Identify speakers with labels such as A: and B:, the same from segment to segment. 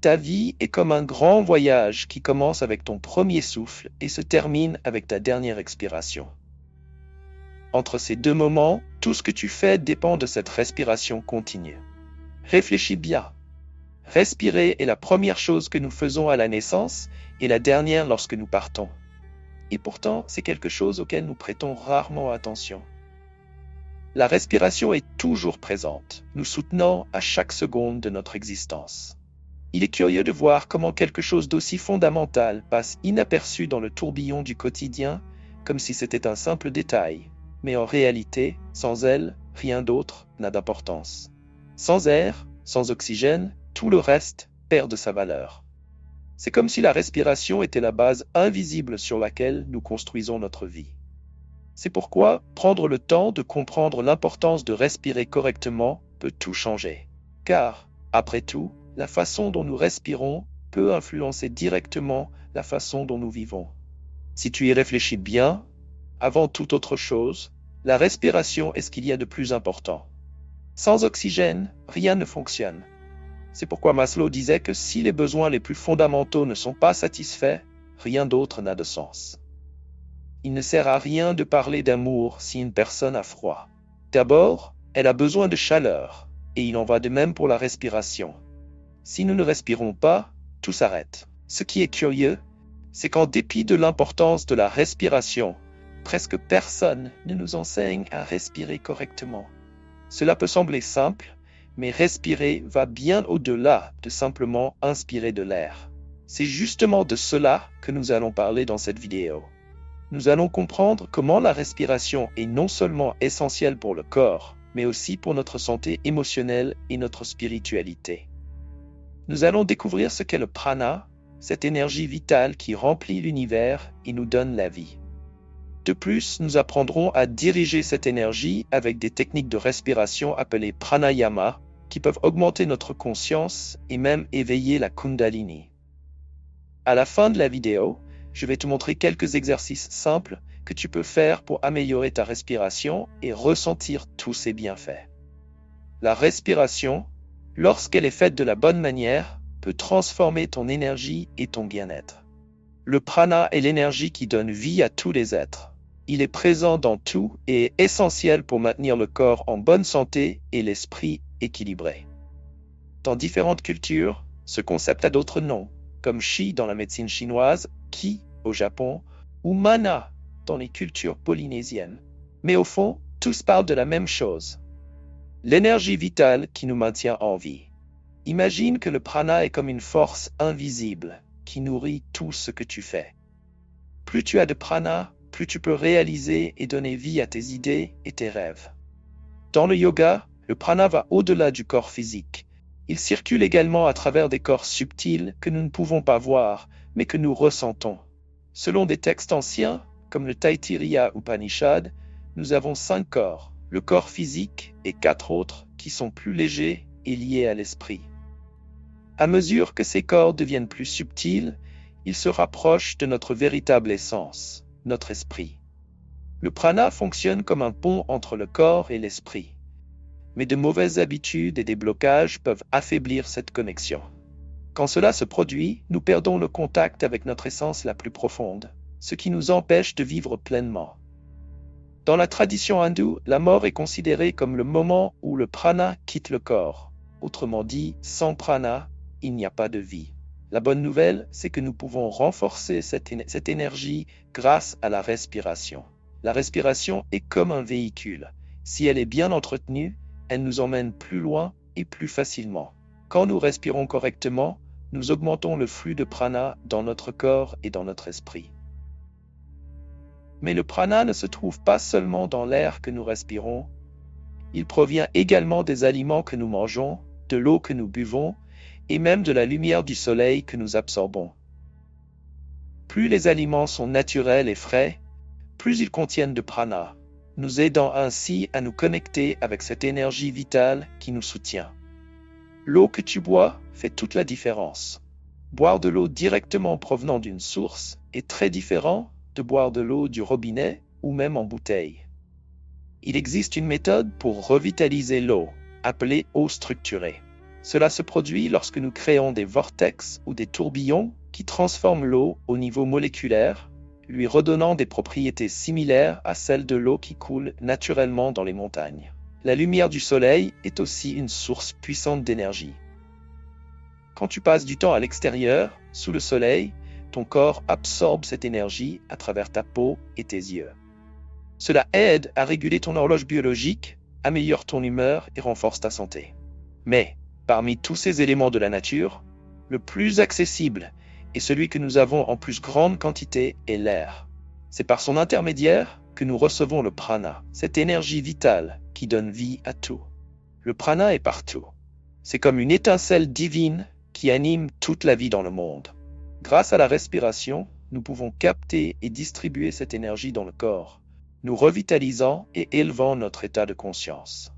A: Ta vie est comme un grand voyage qui commence avec ton premier souffle et se termine avec ta dernière expiration. Entre ces deux moments, tout ce que tu fais dépend de cette respiration continue. Réfléchis bien. Respirer est la première chose que nous faisons à la naissance et la dernière lorsque nous partons. Et pourtant, c'est quelque chose auquel nous prêtons rarement attention. La respiration est toujours présente, nous soutenant à chaque seconde de notre existence. Il est curieux de voir comment quelque chose d'aussi fondamental passe inaperçu dans le tourbillon du quotidien, comme si c'était un simple détail. Mais en réalité, sans elle, rien d'autre n'a d'importance. Sans air, sans oxygène, tout le reste perd de sa valeur. C'est comme si la respiration était la base invisible sur laquelle nous construisons notre vie. C'est pourquoi prendre le temps de comprendre l'importance de respirer correctement peut tout changer. Car, après tout, la façon dont nous respirons peut influencer directement la façon dont nous vivons. Si tu y réfléchis bien, avant toute autre chose, la respiration est ce qu'il y a de plus important. Sans oxygène, rien ne fonctionne. C'est pourquoi Maslow disait que si les besoins les plus fondamentaux ne sont pas satisfaits, rien d'autre n'a de sens. Il ne sert à rien de parler d'amour si une personne a froid. D'abord, elle a besoin de chaleur, et il en va de même pour la respiration. Si nous ne respirons pas, tout s'arrête. Ce qui est curieux, c'est qu'en dépit de l'importance de la respiration, presque personne ne nous enseigne à respirer correctement. Cela peut sembler simple, mais respirer va bien au-delà de simplement inspirer de l'air. C'est justement de cela que nous allons parler dans cette vidéo. Nous allons comprendre comment la respiration est non seulement essentielle pour le corps, mais aussi pour notre santé émotionnelle et notre spiritualité. Nous allons découvrir ce qu'est le prana, cette énergie vitale qui remplit l'univers et nous donne la vie. De plus, nous apprendrons à diriger cette énergie avec des techniques de respiration appelées pranayama, qui peuvent augmenter notre conscience et même éveiller la kundalini. À la fin de la vidéo, je vais te montrer quelques exercices simples que tu peux faire pour améliorer ta respiration et ressentir tous ses bienfaits. La respiration, lorsqu'elle est faite de la bonne manière, peut transformer ton énergie et ton bien-être. Le prana est l'énergie qui donne vie à tous les êtres. Il est présent dans tout et est essentiel pour maintenir le corps en bonne santé et l'esprit équilibré. Dans différentes cultures, ce concept a d'autres noms, comme Shi dans la médecine chinoise, Qi au Japon, ou Mana dans les cultures polynésiennes. Mais au fond, tous parlent de la même chose. L'énergie vitale qui nous maintient en vie. Imagine que le prana est comme une force invisible qui nourrit tout ce que tu fais. Plus tu as de prana, plus tu peux réaliser et donner vie à tes idées et tes rêves. Dans le yoga, le prana va au-delà du corps physique. Il circule également à travers des corps subtils que nous ne pouvons pas voir, mais que nous ressentons. Selon des textes anciens, comme le Taittiriya Upanishad, nous avons 5 corps, le corps physique et 4 autres qui sont plus légers et liés à l'esprit. À mesure que ces corps deviennent plus subtils, ils se rapprochent de notre véritable essence, notre esprit. Le prana fonctionne comme un pont entre le corps et l'esprit. Mais de mauvaises habitudes et des blocages peuvent affaiblir cette connexion. Quand cela se produit, nous perdons le contact avec notre essence la plus profonde, ce qui nous empêche de vivre pleinement. Dans la tradition hindoue, la mort est considérée comme le moment où le prana quitte le corps. Autrement dit, sans prana, il n'y a pas de vie. La bonne nouvelle, c'est que nous pouvons renforcer cette énergie grâce à la respiration. La respiration est comme un véhicule. Si elle est bien entretenue, elle nous emmène plus loin et plus facilement. Quand nous respirons correctement, nous augmentons le flux de prana dans notre corps et dans notre esprit. Mais le prana ne se trouve pas seulement dans l'air que nous respirons, il provient également des aliments que nous mangeons, de l'eau que nous buvons et même de la lumière du soleil que nous absorbons. Plus les aliments sont naturels et frais, plus ils contiennent de prana, nous aidant ainsi à nous connecter avec cette énergie vitale qui nous soutient. L'eau que tu bois fait toute la différence. Boire de l'eau directement provenant d'une source est très différent de boire de l'eau du robinet ou même en bouteille. Il existe une méthode pour revitaliser l'eau, appelée eau structurée. Cela se produit lorsque nous créons des vortex ou des tourbillons qui transforment l'eau au niveau moléculaire, lui redonnant des propriétés similaires à celles de l'eau qui coule naturellement dans les montagnes. La lumière du soleil est aussi une source puissante d'énergie. Quand tu passes du temps à l'extérieur, sous le soleil, ton corps absorbe cette énergie à travers ta peau et tes yeux. Cela aide à réguler ton horloge biologique, améliore ton humeur et renforce ta santé. Mais, parmi tous ces éléments de la nature, le plus accessible et celui que nous avons en plus grande quantité est l'air. C'est par son intermédiaire que nous recevons le prana, cette énergie vitale qui donne vie à tout. Le prana est partout. C'est comme une étincelle divine qui anime toute la vie dans le monde. Grâce à la respiration, nous pouvons capter et distribuer cette énergie dans le corps, nous revitalisant et élevant notre état de conscience.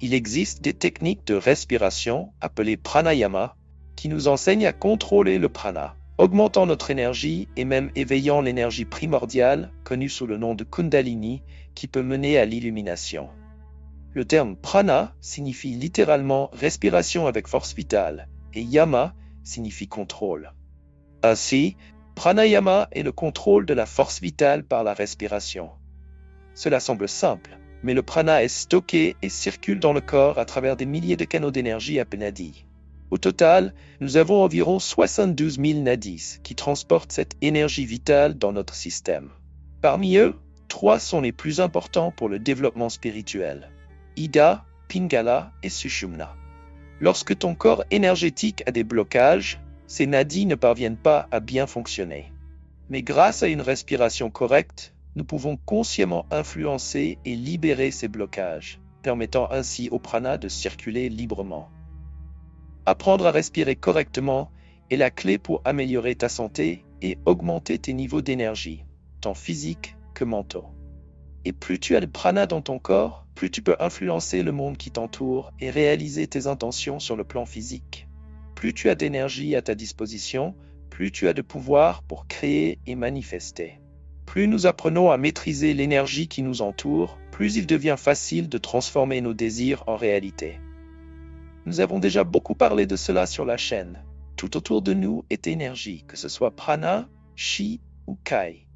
A: Il existe des techniques de respiration appelées pranayama qui nous enseignent à contrôler le prana, augmentant notre énergie et même éveillant l'énergie primordiale connue sous le nom de Kundalini qui peut mener à l'illumination. Le terme prana signifie littéralement respiration avec force vitale et yama signifie contrôle. Ainsi, pranayama est le contrôle de la force vitale par la respiration. Cela semble simple, mais le prana est stocké et circule dans le corps à travers des milliers de canaux d'énergie à nadis. Au total, nous avons environ 72 000 nadis qui transportent cette énergie vitale dans notre système. Parmi eux, 3 sont les plus importants pour le développement spirituel: Ida, Pingala et Sushumna. Lorsque ton corps énergétique a des blocages, ces nadis ne parviennent pas à bien fonctionner. Mais grâce à une respiration correcte, nous pouvons consciemment influencer et libérer ces blocages, permettant ainsi au prana de circuler librement. Apprendre à respirer correctement est la clé pour améliorer ta santé et augmenter tes niveaux d'énergie, tant physiques que mentaux. Et plus tu as de prana dans ton corps, plus tu peux influencer le monde qui t'entoure et réaliser tes intentions sur le plan physique. Plus tu as d'énergie à ta disposition, plus tu as de pouvoir pour créer et manifester. Plus nous apprenons à maîtriser l'énergie qui nous entoure, plus il devient facile de transformer nos désirs en réalité. Nous avons déjà beaucoup parlé de cela sur la chaîne. Tout autour de nous est énergie, que ce soit prana, chi ou kai.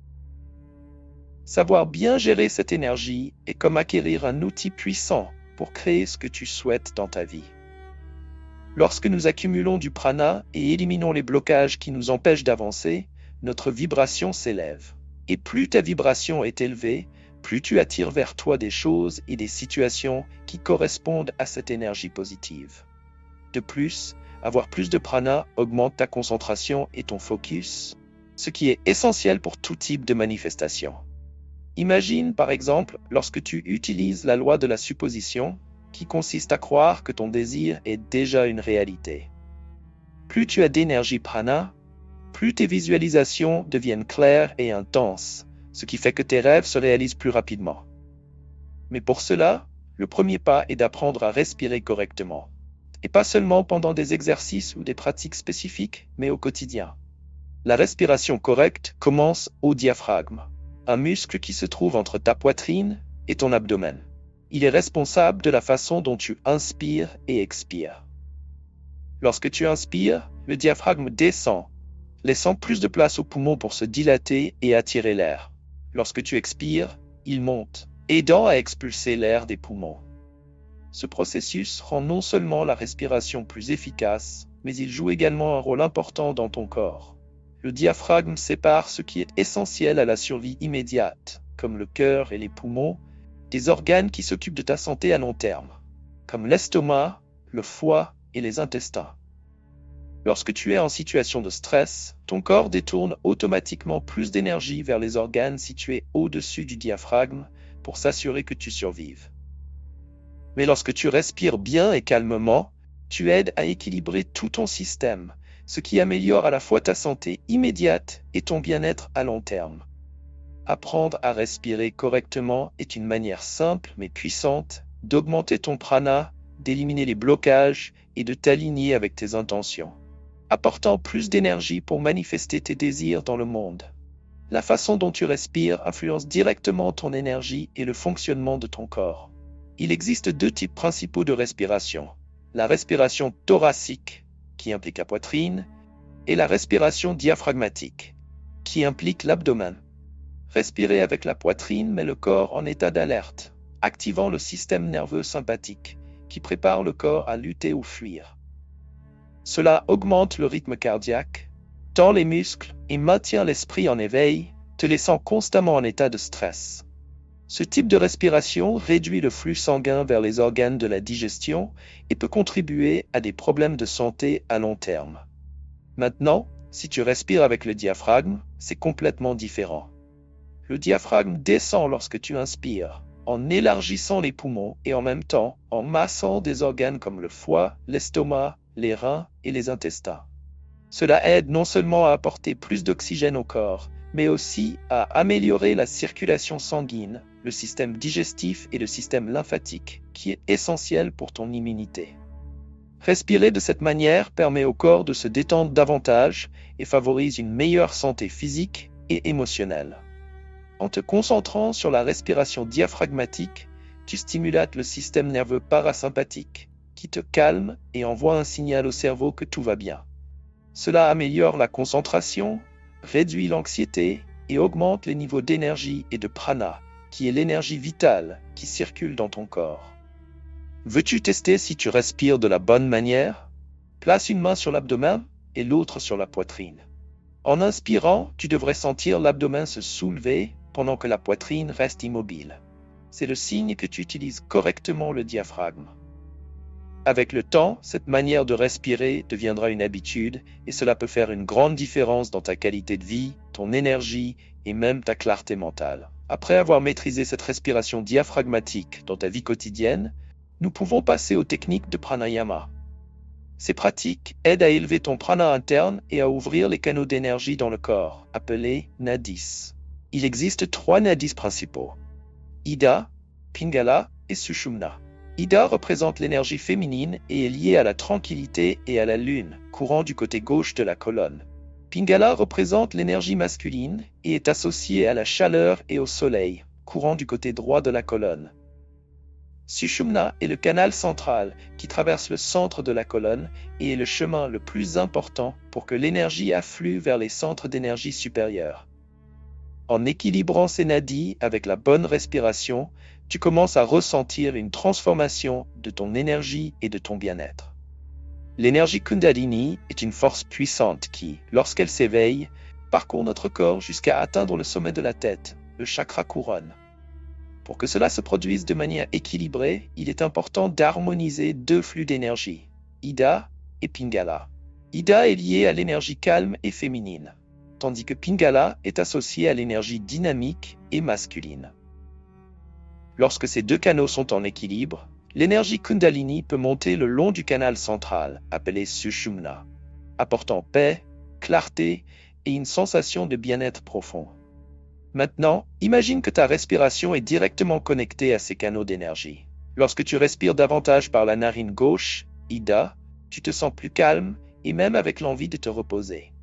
A: Savoir bien gérer cette énergie est comme acquérir un outil puissant pour créer ce que tu souhaites dans ta vie. Lorsque nous accumulons du prana et éliminons les blocages qui nous empêchent d'avancer, notre vibration s'élève. Et plus ta vibration est élevée, plus tu attires vers toi des choses et des situations qui correspondent à cette énergie positive. De plus, avoir plus de prana augmente ta concentration et ton focus, ce qui est essentiel pour tout type de manifestation. Imagine par exemple lorsque tu utilises la loi de la supposition, qui consiste à croire que ton désir est déjà une réalité. Plus tu as d'énergie prana, plus tes visualisations deviennent claires et intenses, ce qui fait que tes rêves se réalisent plus rapidement. Mais pour cela, le premier pas est d'apprendre à respirer correctement. Et pas seulement pendant des exercices ou des pratiques spécifiques, mais au quotidien. La respiration correcte commence au diaphragme, un muscle qui se trouve entre ta poitrine et ton abdomen. Il est responsable de la façon dont tu inspires et expires. Lorsque tu inspires, le diaphragme descend, laissant plus de place aux poumons pour se dilater et attirer l'air. Lorsque tu expires, il monte, aidant à expulser l'air des poumons. Ce processus rend non seulement la respiration plus efficace, mais il joue également un rôle important dans ton corps. Le diaphragme sépare ce qui est essentiel à la survie immédiate, comme le cœur et les poumons, des organes qui s'occupent de ta santé à long terme, comme l'estomac, le foie et les intestins. Lorsque tu es en situation de stress, ton corps détourne automatiquement plus d'énergie vers les organes situés au-dessus du diaphragme pour s'assurer que tu survives. Mais lorsque tu respires bien et calmement, tu aides à équilibrer tout ton système, ce qui améliore à la fois ta santé immédiate et ton bien-être à long terme. Apprendre à respirer correctement est une manière simple mais puissante d'augmenter ton prana, d'éliminer les blocages et de t'aligner avec tes intentions, apportant plus d'énergie pour manifester tes désirs dans le monde. La façon dont tu respires influence directement ton énergie et le fonctionnement de ton corps. Il existe 2 types principaux de respiration, la respiration thoracique, qui implique la poitrine, et la respiration diaphragmatique, qui implique l'abdomen. Respirer avec la poitrine met le corps en état d'alerte, activant le système nerveux sympathique, qui prépare le corps à lutter ou fuir. Cela augmente le rythme cardiaque, tend les muscles et maintient l'esprit en éveil, te laissant constamment en état de stress. Ce type de respiration réduit le flux sanguin vers les organes de la digestion et peut contribuer à des problèmes de santé à long terme. Maintenant, si tu respires avec le diaphragme, c'est complètement différent. Le diaphragme descend lorsque tu inspires, en élargissant les poumons et en même temps en massant des organes comme le foie, l'estomac, les reins et les intestins. Cela aide non seulement à apporter plus d'oxygène au corps, mais aussi à améliorer la circulation sanguine, le système digestif et le système lymphatique, qui est essentiel pour ton immunité. Respirer de cette manière permet au corps de se détendre davantage et favorise une meilleure santé physique et émotionnelle. En te concentrant sur la respiration diaphragmatique, tu stimules le système nerveux parasympathique, qui te calme et envoie un signal au cerveau que tout va bien. Cela améliore la concentration, réduit l'anxiété et augmente les niveaux d'énergie et de prana, qui est l'énergie vitale qui circule dans ton corps. Veux-tu tester si tu respires de la bonne manière? Place une main sur l'abdomen et l'autre sur la poitrine. En inspirant, tu devrais sentir l'abdomen se soulever pendant que la poitrine reste immobile. C'est le signe que tu utilises correctement le diaphragme. Avec le temps, cette manière de respirer deviendra une habitude et cela peut faire une grande différence dans ta qualité de vie, ton énergie et même ta clarté mentale. Après avoir maîtrisé cette respiration diaphragmatique dans ta vie quotidienne, nous pouvons passer aux techniques de pranayama. Ces pratiques aident à élever ton prana interne et à ouvrir les canaux d'énergie dans le corps, appelés nadis. Il existe 3 nadis principaux: Ida, Pingala et Sushumna. Ida représente l'énergie féminine et est liée à la tranquillité et à la lune, courant du côté gauche de la colonne. Pingala représente l'énergie masculine et est associée à la chaleur et au soleil, courant du côté droit de la colonne. Sushumna est le canal central qui traverse le centre de la colonne et est le chemin le plus important pour que l'énergie afflue vers les centres d'énergie supérieurs. En équilibrant ces nadis avec la bonne respiration, tu commences à ressentir une transformation de ton énergie et de ton bien-être. L'énergie Kundalini est une force puissante qui, lorsqu'elle s'éveille, parcourt notre corps jusqu'à atteindre le sommet de la tête, le chakra couronne. Pour que cela se produise de manière équilibrée, il est important d'harmoniser 2 flux d'énergie, Ida et Pingala. Ida est liée à l'énergie calme et féminine, tandis que Pingala est associée à l'énergie dynamique et masculine. Lorsque ces 2 canaux sont en équilibre, l'énergie Kundalini peut monter le long du canal central, appelé Sushumna, apportant paix, clarté et une sensation de bien-être profond. Maintenant, imagine que ta respiration est directement connectée à ces canaux d'énergie. Lorsque tu respires davantage par la narine gauche, Ida, tu te sens plus calme et même avec l'envie de te reposer.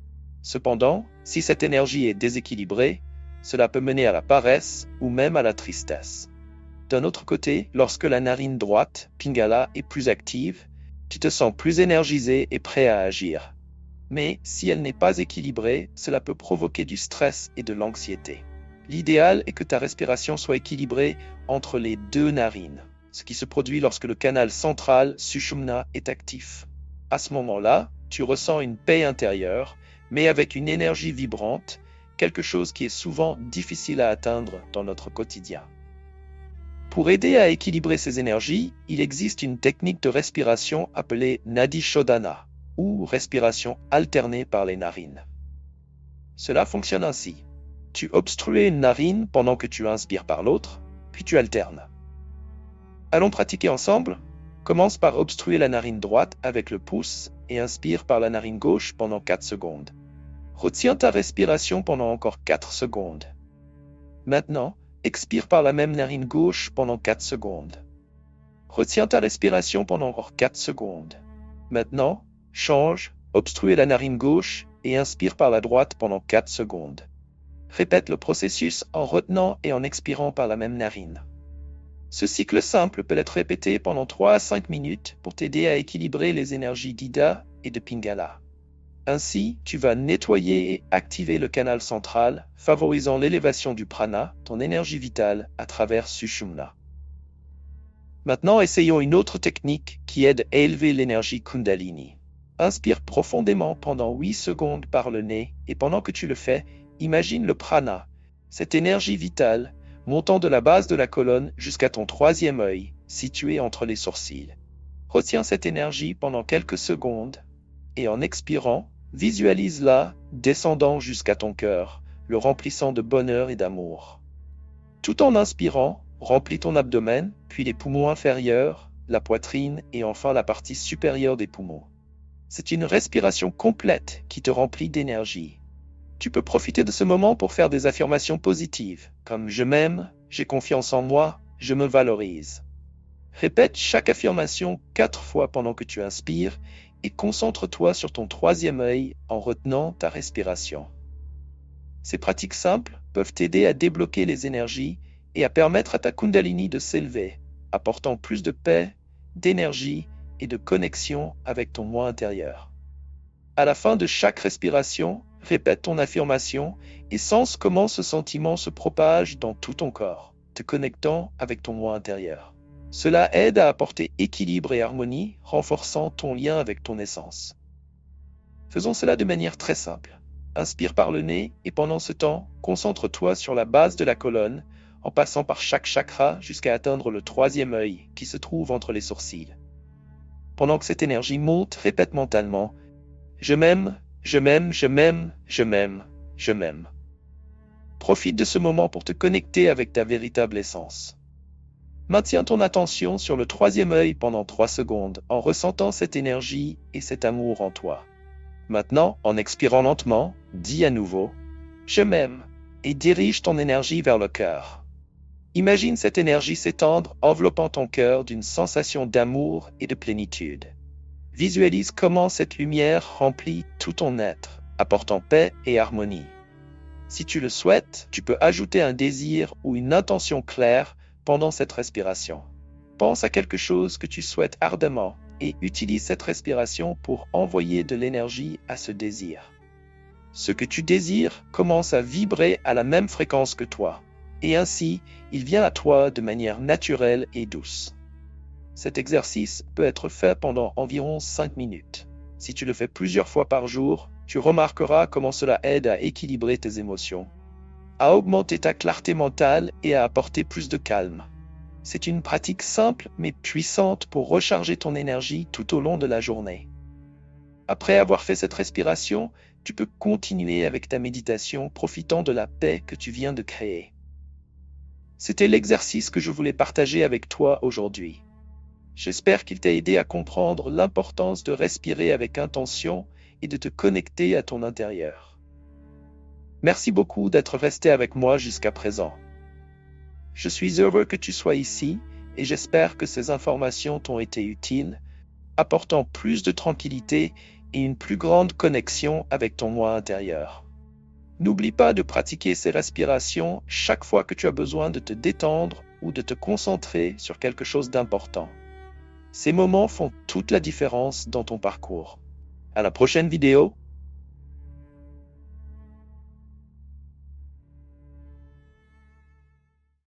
A: Cependant, si cette énergie est déséquilibrée, cela peut mener à la paresse ou même à la tristesse. D'un autre côté, lorsque la narine droite, Pingala, est plus active, tu te sens plus énergisé et prêt à agir. Mais si elle n'est pas équilibrée, cela peut provoquer du stress et de l'anxiété. L'idéal est que ta respiration soit équilibrée entre les 2 narines, ce qui se produit lorsque le canal central, Sushumna, est actif. À ce moment-là, tu ressens une paix intérieure, mais avec une énergie vibrante, quelque chose qui est souvent difficile à atteindre dans notre quotidien. Pour aider à équilibrer ces énergies, il existe une technique de respiration appelée Nadi Shodhana, ou respiration alternée par les narines. Cela fonctionne ainsi. Tu obstrues une narine pendant que tu inspires par l'autre, puis tu alternes. Allons pratiquer ensemble. Commence par obstruer la narine droite avec le pouce et inspire par la narine gauche pendant 4 secondes. Retiens ta respiration pendant encore 4 secondes. Maintenant, expire par la même narine gauche pendant 4 secondes. Retiens ta respiration pendant encore 4 secondes. Maintenant, change, obstrue la narine gauche et inspire par la droite pendant 4 secondes. Répète le processus en retenant et en expirant par la même narine. Ce cycle simple peut être répété pendant 3 à 5 minutes pour t'aider à équilibrer les énergies d'Ida et de Pingala. Ainsi, tu vas nettoyer et activer le canal central, favorisant l'élévation du prana, ton énergie vitale, à travers Sushumna. Maintenant, essayons une autre technique qui aide à élever l'énergie Kundalini. Inspire profondément pendant 8 secondes par le nez et pendant que tu le fais, imagine le prana, cette énergie vitale, montant de la base de la colonne jusqu'à ton troisième œil, situé entre les sourcils. Retiens cette énergie pendant quelques secondes et en expirant, visualise-la descendant jusqu'à ton cœur, le remplissant de bonheur et d'amour. Tout en inspirant, remplis ton abdomen, puis les poumons inférieurs, la poitrine et enfin la partie supérieure des poumons. C'est une respiration complète qui te remplit d'énergie. Tu peux profiter de ce moment pour faire des affirmations positives, comme « je m'aime »,« j'ai confiance en moi »,« je me valorise ». Répète chaque affirmation 4 fois pendant que tu inspires et concentre-toi sur ton troisième œil en retenant ta respiration. Ces pratiques simples peuvent t'aider à débloquer les énergies et à permettre à ta Kundalini de s'élever, apportant plus de paix, d'énergie et de connexion avec ton moi intérieur. À la fin de chaque respiration, répète ton affirmation et sens comment ce sentiment se propage dans tout ton corps, te connectant avec ton moi intérieur. Cela aide à apporter équilibre et harmonie, renforçant ton lien avec ton essence. Faisons cela de manière très simple. Inspire par le nez et pendant ce temps, concentre-toi sur la base de la colonne en passant par chaque chakra jusqu'à atteindre le troisième œil qui se trouve entre les sourcils. Pendant que cette énergie monte, répète mentalement « Je m'aime, je m'aime, je m'aime, je m'aime, je m'aime ». Profite de ce moment pour te connecter avec ta véritable essence. Maintiens ton attention sur le troisième œil pendant 3 secondes en ressentant cette énergie et cet amour en toi. Maintenant, en expirant lentement, dis à nouveau « Je m'aime » et dirige ton énergie vers le cœur. Imagine cette énergie s'étendre, enveloppant ton cœur d'une sensation d'amour et de plénitude. Visualise comment cette lumière remplit tout ton être, apportant paix et harmonie. Si tu le souhaites, tu peux ajouter un désir ou une intention claire pendant cette respiration. Pense à quelque chose que tu souhaites ardemment et utilise cette respiration pour envoyer de l'énergie à ce désir. Ce que tu désires commence à vibrer à la même fréquence que toi, et ainsi, il vient à toi de manière naturelle et douce. Cet exercice peut être fait pendant environ 5 minutes. Si tu le fais plusieurs fois par jour, tu remarqueras comment cela aide à équilibrer tes émotions, à augmenter ta clarté mentale et à apporter plus de calme. C'est une pratique simple mais puissante pour recharger ton énergie tout au long de la journée. Après avoir fait cette respiration, tu peux continuer avec ta méditation profitant de la paix que tu viens de créer. C'était l'exercice que je voulais partager avec toi aujourd'hui. J'espère qu'il t'a aidé à comprendre l'importance de respirer avec intention et de te connecter à ton intérieur. Merci beaucoup d'être resté avec moi jusqu'à présent. Je suis heureux que tu sois ici et j'espère que ces informations t'ont été utiles, apportant plus de tranquillité et une plus grande connexion avec ton moi intérieur. N'oublie pas de pratiquer ces respirations chaque fois que tu as besoin de te détendre ou de te concentrer sur quelque chose d'important. Ces moments font toute la différence dans ton parcours. À la prochaine vidéo!